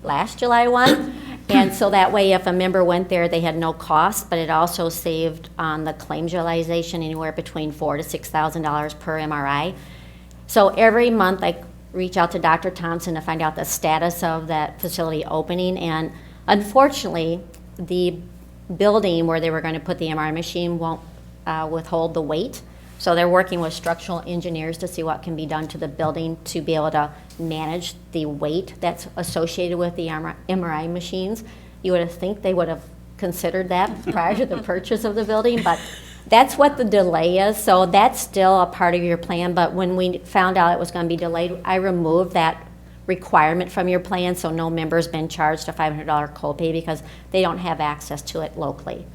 Last July 1. And so that way, if a member went there, they had no cost, but it also saved on the claims utilization anywhere between $4,000 to $6,000 per MRI. So every month, like reach out to Dr. Thompson to find out the status of that facility opening. And unfortunately, the building where they were going to put the MRI machine won't withhold the weight. So they're working with structural engineers to see what can be done to the building to be able to manage the weight that's associated with the MRI machines. You would think they would have considered that prior to the purchase of the building, but that's what the delay is. So that's still a part of your plan, but when we found out it was going to be delayed, I removed that requirement from your plan, so no member's been charged a $500 copay because they don't have access to it locally.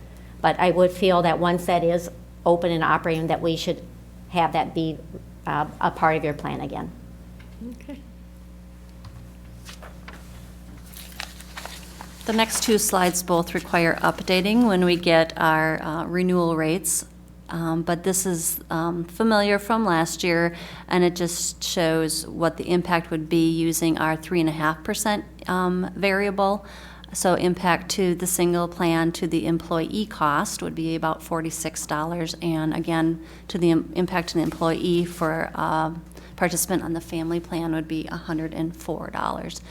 But I would feel that once that is open and operating, that we should have that be a part of your plan again. Okay. The next two slides both require updating when we get our renewal rates, but this is familiar from last year, and it just shows what the impact would be using our 3.5% variable. So impact to the single plan to the employee cost would be about $46, and again, to the impact to the employee for participant on the family plan would be $104.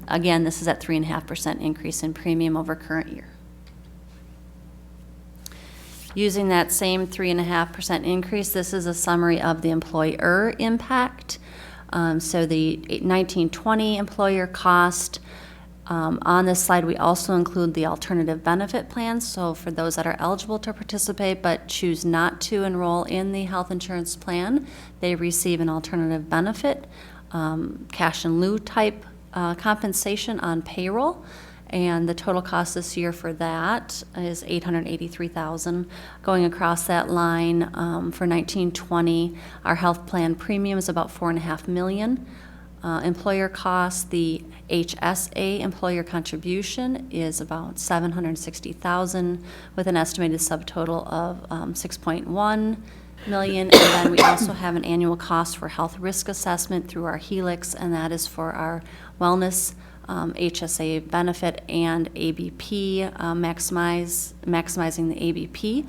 Again, this is at 3.5% increase in premium over current year. Using that same 3.5% increase, this is a summary of the employer impact. So the 1920 employer cost. On this slide, we also include the alternative benefit plans. So for those that are eligible to participate but choose not to enroll in the health insurance plan, they receive an alternative benefit, cash in lieu type compensation on payroll, and the total cost this year for that is $883,000. Going across that line for 1920, our health plan premium is about $4.5 million. Employer costs, the HSA employer contribution is about $760,000 with an estimated subtotal of $6.1 million. And then we also have an annual cost for health risk assessment through our Helix, and that is for our wellness HSA benefit and ABP, maximizing the ABP.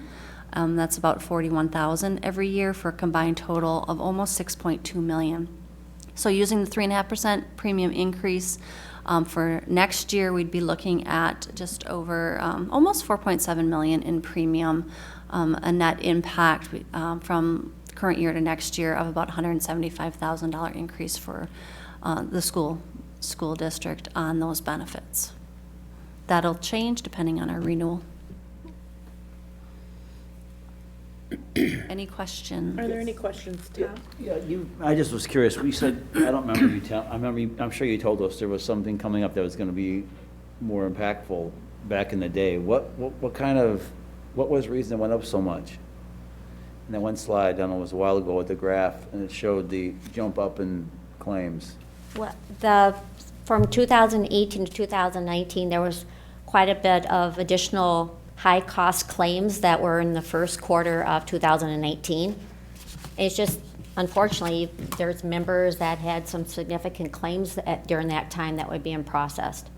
That's about $41,000 every year for a combined total of almost $6.2 million. So using the 3.5% premium increase for next year, we'd be looking at just over almost $4.7 million in premium, a net impact from current year to next year of about $175,000 increase for the school district on those benefits. That'll change depending on our renewal. Any questions? Are there any questions, Tom? Yeah, I just was curious, we said, I don't remember you I'm sure you told us there was something coming up that was gonna be more impactful back in the day. What was the reason it went up so much? And that one slide, I don't know, it was a while ago with the graph, and it showed the jump up in claims. Well, from 2018 to 2019, there was quite a bit of additional high-cost claims that were in the first quarter of 2018. It's just, unfortunately, there's members that had some significant claims during that time that were being processed.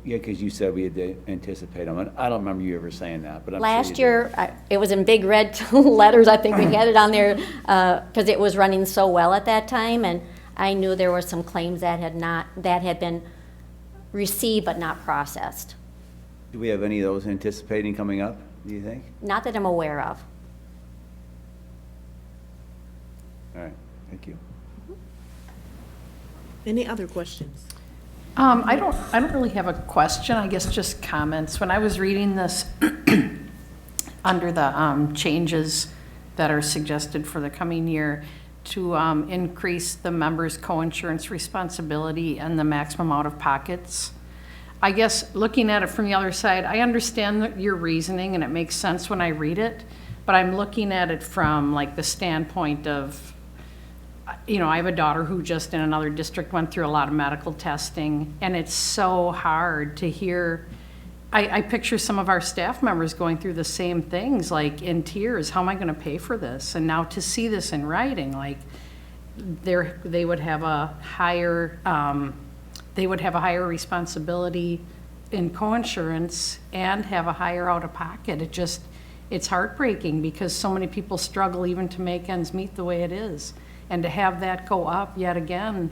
Yeah, because you said we had to anticipate them, and I don't remember you ever saying that, but I'm sure Last you year, it was in big red letters. I think we had it on there because it was running so well at that time, and I knew there were some claims that had been received but not processed. Do we have any of those anticipating coming up, do you think? Not that I'm aware of. All right, thank you. Any other questions? I don't really have a question, I guess just comments. When I was reading this, under the changes that are suggested for the coming year to increase the members' coinsurance responsibility and the maximum out-of-pockets, I guess looking at it from the other side, I understand your reasoning and it makes sense when I read it, but I'm looking at it from like the standpoint of, you know, I have a daughter who just in another district went through a lot of medical testing, and it's so hard to hear. I picture some of our staff members going through the same things, like in tears, how am I gonna pay for this? And now to see this in writing, like they would have a higher, responsibility in coinsurance and have a higher out-of-pocket. It's heartbreaking because so many people struggle even to make ends meet the way it is. And to have that go up yet again,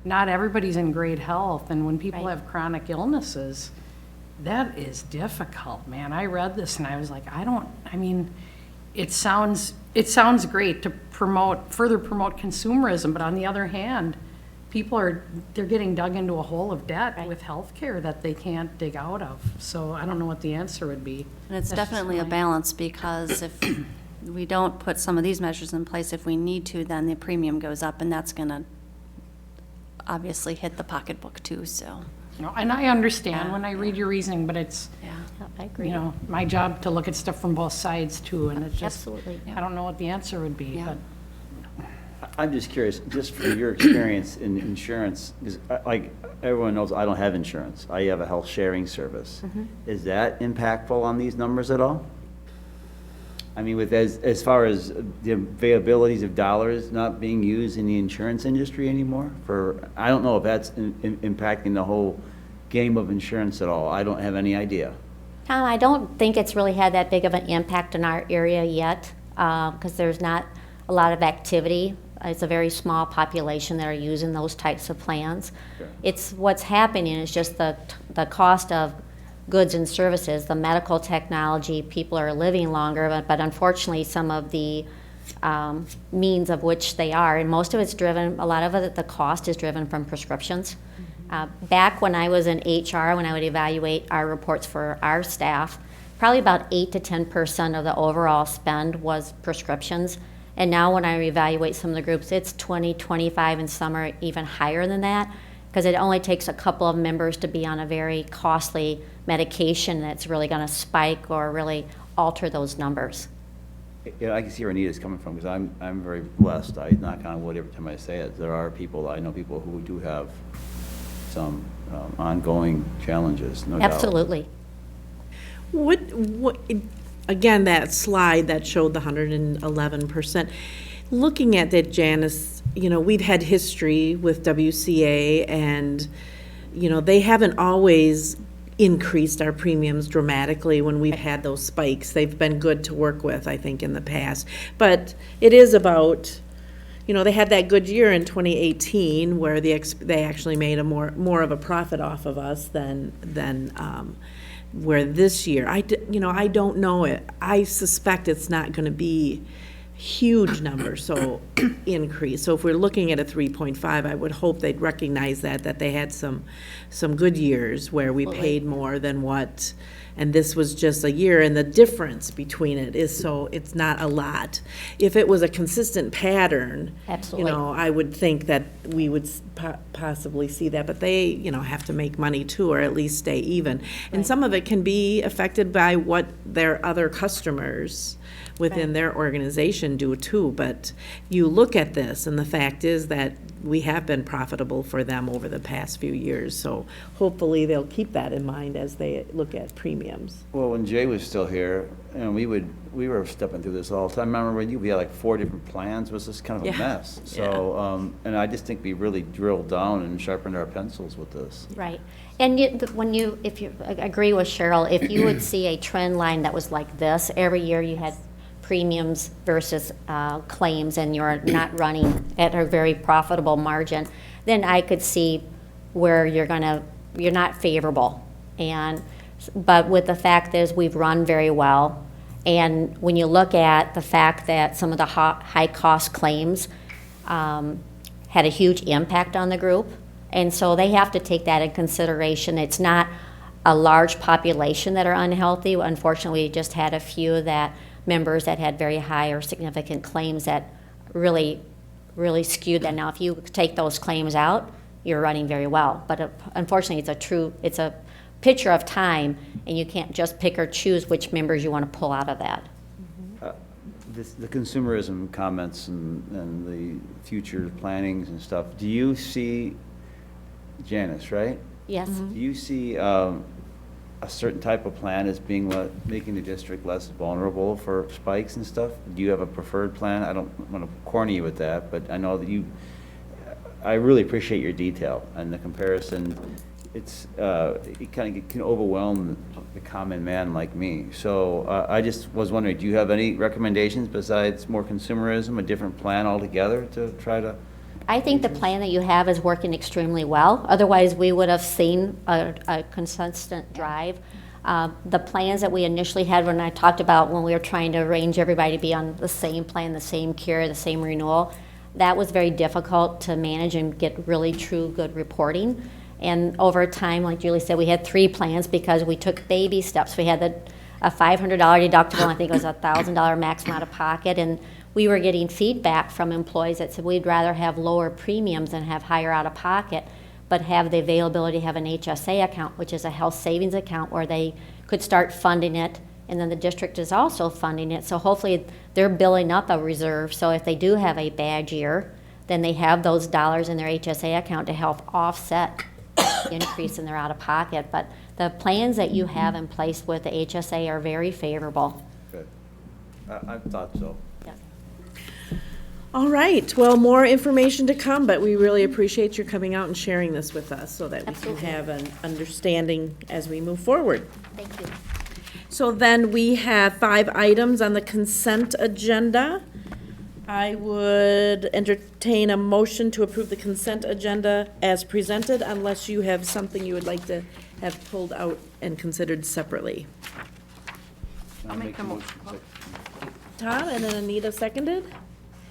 not everybody's in great health, and when people Right. have chronic illnesses, that is difficult, man. I read this and I was like, it sounds great to further promote consumerism, but on the other hand, they're getting dug into a hole of debt with healthcare that they can't dig out of. So I don't know what the answer would be. And it's That's just definitely a my- balance, because if we don't put some of these measures in place, if we need to, then the premium goes up, and that's gonna obviously hit the pocketbook too, so, And I understand Yeah, when I read your reasoning, but it's, yeah. Yep, I agree. my job to look at stuff from both sides too, and it's just, Absolutely. I don't know what the answer would be, Yeah. but. I'm just curious, just from your experience in insurance, because like everyone knows, I don't have insurance. I have a health sharing service. Is that impactful on these numbers at all? I mean, with as far as the availabilities of dollars not being used in the insurance industry anymore I don't know if that's impacting the whole game of insurance at all. I don't have any idea. Tom, I don't think it's really had that big of an impact in our area yet, because there's not a lot of activity. It's a very small population that are using those types of plans. Sure. It's what's happening is just the cost of goods and services, the medical technology, people are living longer, but unfortunately some of the means of which they are, and most of it's driven, a lot of it, the cost is driven from prescriptions. Back when I was in HR, when I would evaluate our reports for our staff, probably about 8 to 10% of the overall spend was prescriptions. And now when I evaluate some of the groups, it's 20, 25, and some are even higher than that, because it only takes a couple of members to be on a very costly medication that's really going to spike or really alter those numbers. Yeah, I can see where Anita's coming from, because I'm very blessed. I knock on wood every time I say it. There are people, I know people who do have some ongoing challenges, no doubt. Absolutely. What, again, that slide that showed the 111%, looking at that, Janice, we've had history with WCA, and, they haven't always increased our premiums dramatically when we've had those spikes. They've been good to work with, I think, in the past. But it is about, they had that good year in 2018 where they actually made a more of a profit off of us than where this year, I don't know it. I suspect it's not going to be huge numbers, so increase. So if we're looking at a 3.5, I would hope they'd recognize that they had some good years where we paid more than what, and this was just a year, and the difference between it is, so it's not a lot. If it was a consistent pattern, Absolutely. I would think that we would possibly see that, but they, have to make money too, or at least stay even. And some of it can be affected by what their other customers within their organization do too, but you look at this, and the fact is that we have been profitable for them over the past few years, so hopefully they'll keep that in mind as they look at premiums. Well, when Jay was still here, we were stepping through this all the time. Remember when we had like 4 different plans? It was just kind of a Yeah. mess. So, and I just think we really drilled down and sharpened our pencils with this. Right. And if you agree with Cheryl, if you would see a trend line that was like this, every year you had premiums versus claims, and you're not running at a very profitable margin, then I could see where you're not favorable. But with the fact is we've run very well, and when you look at the fact that some of the high cost claims had a huge impact on the group, and so they have to take that in consideration. It's not a large population that are unhealthy. Unfortunately, we just had a few members that had very high or significant claims that really skewed that. Now, if you take those claims out, you're running very well. But unfortunately, it's a picture of time, and you can't just pick or choose which members you want to pull out of that. The consumerism comments and the future plannings and stuff, do you see, Janice, right? Yes? Do you see a certain type of plan as making the district less vulnerable for spikes and stuff? Do you have a preferred plan? I don't want to corner you with that, but I know that I really appreciate your detail and the comparison. It kind of can overwhelm the common man like me. So I just was wondering, do you have any recommendations besides more consumerism, a different plan altogether to try to I think the plan that you have is working extremely well. Otherwise, we would have seen a consistent drive. The plans that we initially had when I talked about when we were trying to arrange everybody to be on the same plan, the same cure, the same renewal, that was very difficult to manage and get really true good reporting. And over time, like Julie said, we had 3 plans because we took baby steps. We had a $500 deductible, and I think it was a $1,000 maximum out of pocket, and we were getting feedback from employees that said we'd rather have lower premiums than have higher out of pocket, but have the availability to have an HSA account, which is a health savings account where they could start funding it, and then the district is also funding it. So hopefully they're building up a reserve, so if they do have a bad year, then they have those dollars in their HSA account to help offset the increase in their out of pocket. But the plans that you have in place with the HSA are very favorable. Good. I thought so. All right, well, more information to come, but we really appreciate your coming out and sharing this with us so that we can Absolutely. have an understanding as we move forward. Thank you. So then we have 5 items on the consent agenda. I would entertain a motion to approve the consent agenda as presented unless you have something you would like to have pulled out and considered separately. I'll make the motion. Tom, and then Anita seconded?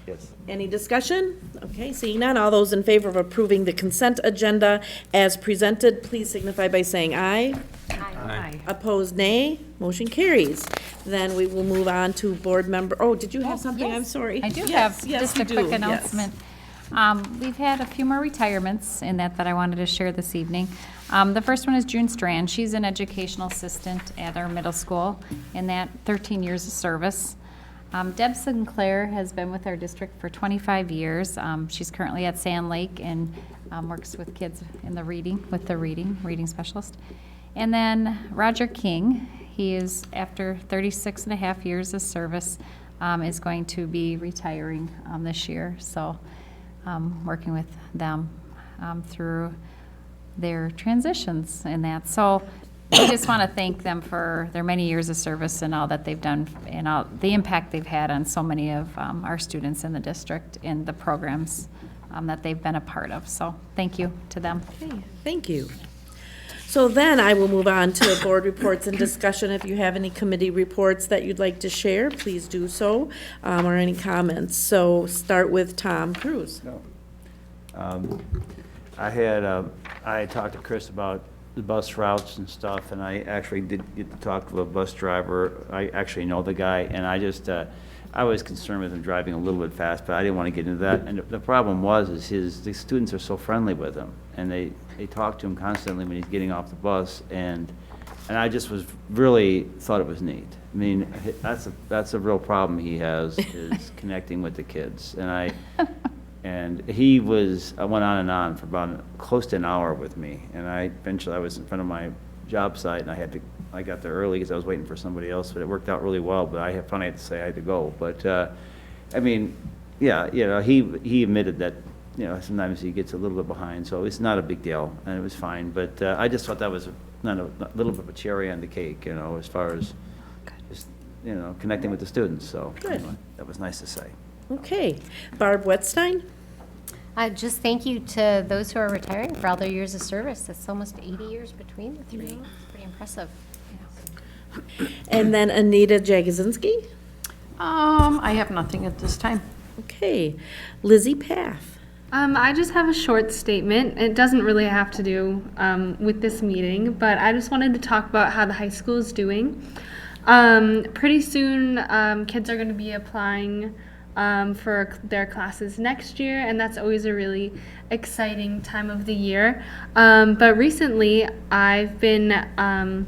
Yes. Any discussion? Okay, seeing none, all those in favor of approving the consent agenda as presented, please signify by saying aye. Aye. Opposed, nay. Motion carries. Then we will move on to board member, oh, did you have something? I'm yes. sorry. I do Yes, have yes, just you a do, quick yes. announcement. We've had a few more retirements in that I wanted to share this evening. The first one is June Strand. She's an educational assistant at our middle school, in that 13 years of service. Deb Sinclair has been with our district for 25 years. She's currently at Sand Lake and works with kids in the reading specialist. And then Roger King, he is, after 36 and a half years of service, is going to be retiring this year. So working with them through their transitions and that. So we just want to thank them for their many years of service and all that they've done and all the impact they've had on so many of our students in the district and the programs that they've been a part of. So thank you to them. Okay, thank you. So then I will move on to board reports and discussion. If you have any committee reports that you'd like to share, please do so, or any comments. So start with Tom Cruise. I talked to Chris about the bus routes and stuff, and I actually did get to talk to a bus driver. I actually know the guy, and I was concerned with him driving a little bit fast, but I didn't want to get into that. And the problem is the students are so friendly with him, and they talk to him constantly when he's getting off the bus, and I just really thought it was neat. I mean, that's a real problem he has, is connecting with the kids. And he went on and on for about close to an hour with me. And eventually I was in front of my job site, and I got there early because I was waiting for somebody else, but it worked out really well. But I finally had to say I had to go. But, I mean, yeah, he admitted that, sometimes he gets a little bit behind, so it's not a big deal, and it was fine. But I just thought that was a little bit of a cherry on the cake, as far as just, connecting with the students. So Good. anyway, that was nice to say. Okay, Barb Wetstein? Just thank you to those who are retiring for all their years of service. It's almost 80 years between the 3. It's pretty impressive. And then Anita Jagosinski? I have nothing at this time. Okay, Lizzie Paff? I just have a short statement. It doesn't really have to do with this meeting, but I just wanted to talk about how the high school is doing. Pretty soon, kids are going to be applying for their classes next year, and that's always a really exciting time of the year. But recently, I've been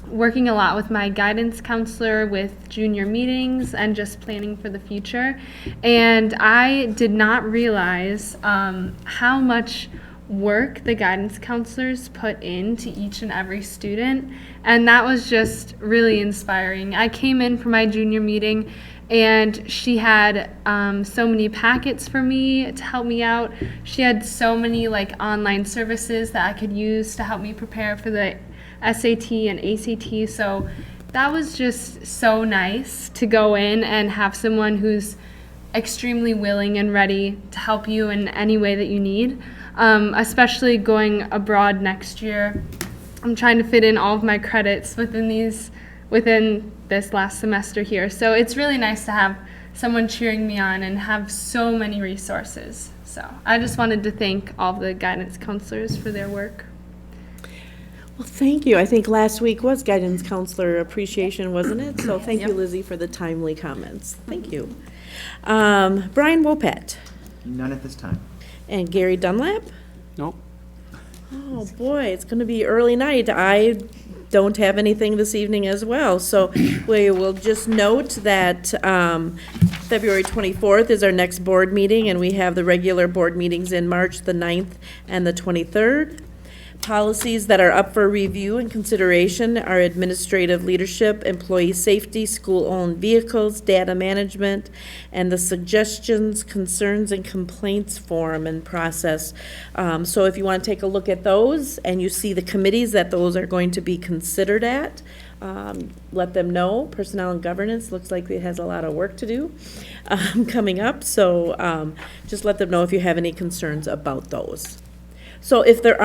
working a lot with my guidance counselor with junior meetings and just planning for the future. And I did not realize how much work the guidance counselors put into each and every student. And that was just really inspiring. I came in for my junior meeting and she had so many packets for me to help me out. She had so many online services that I could use to help me prepare for the SAT and ACT. So that was just so nice to go in and have someone who's extremely willing and ready to help you in any way that you need, especially going abroad next year. I'm trying to fit in all of my credits within this last semester here. So it's really nice to have someone cheering me on and have so many resources. So I just wanted to thank all the guidance counselors for their work. Well, thank you. I think last week was Guidance Counselor Appreciation, wasn't it? So thank you, Lizzie, for the timely comments. Thank you. Brian Wopat None at this time. and Gary Dunlap. Nope. Oh, boy, it's going to be early night. I don't have anything this evening as well. So we will just note that February 24th is our next board meeting, and we have the regular board meetings in March the 9th and the 23rd. Policies that are up for review and consideration are administrative leadership, employee safety, school-owned vehicles, data management, and the suggestions, concerns, and complaints form and process. So if you want to take a look at those and you see the committees that those are going to be considered at, let them know. Personnel and governance looks like it has a lot of work to do coming up. So just let them know if you have any concerns about those. So if there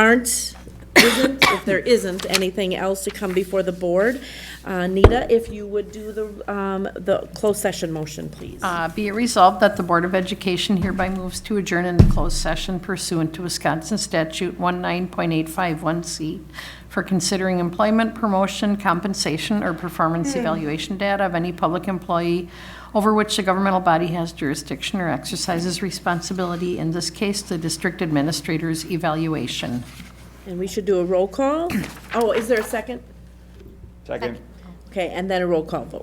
isn't anything else to come before the board, Nita, if you would do the closed session motion, please. Be it resolved that the Board of Education hereby moves to adjourn into closed session pursuant to Wisconsin Statute 19.851C for considering employment, promotion, compensation, or performance evaluation data of any public employee over which the governmental body has jurisdiction or exercises responsibility, in this case, the district administrator's evaluation. And we should do a roll call. Oh, is there a second? Second. Okay, and then a roll call vote.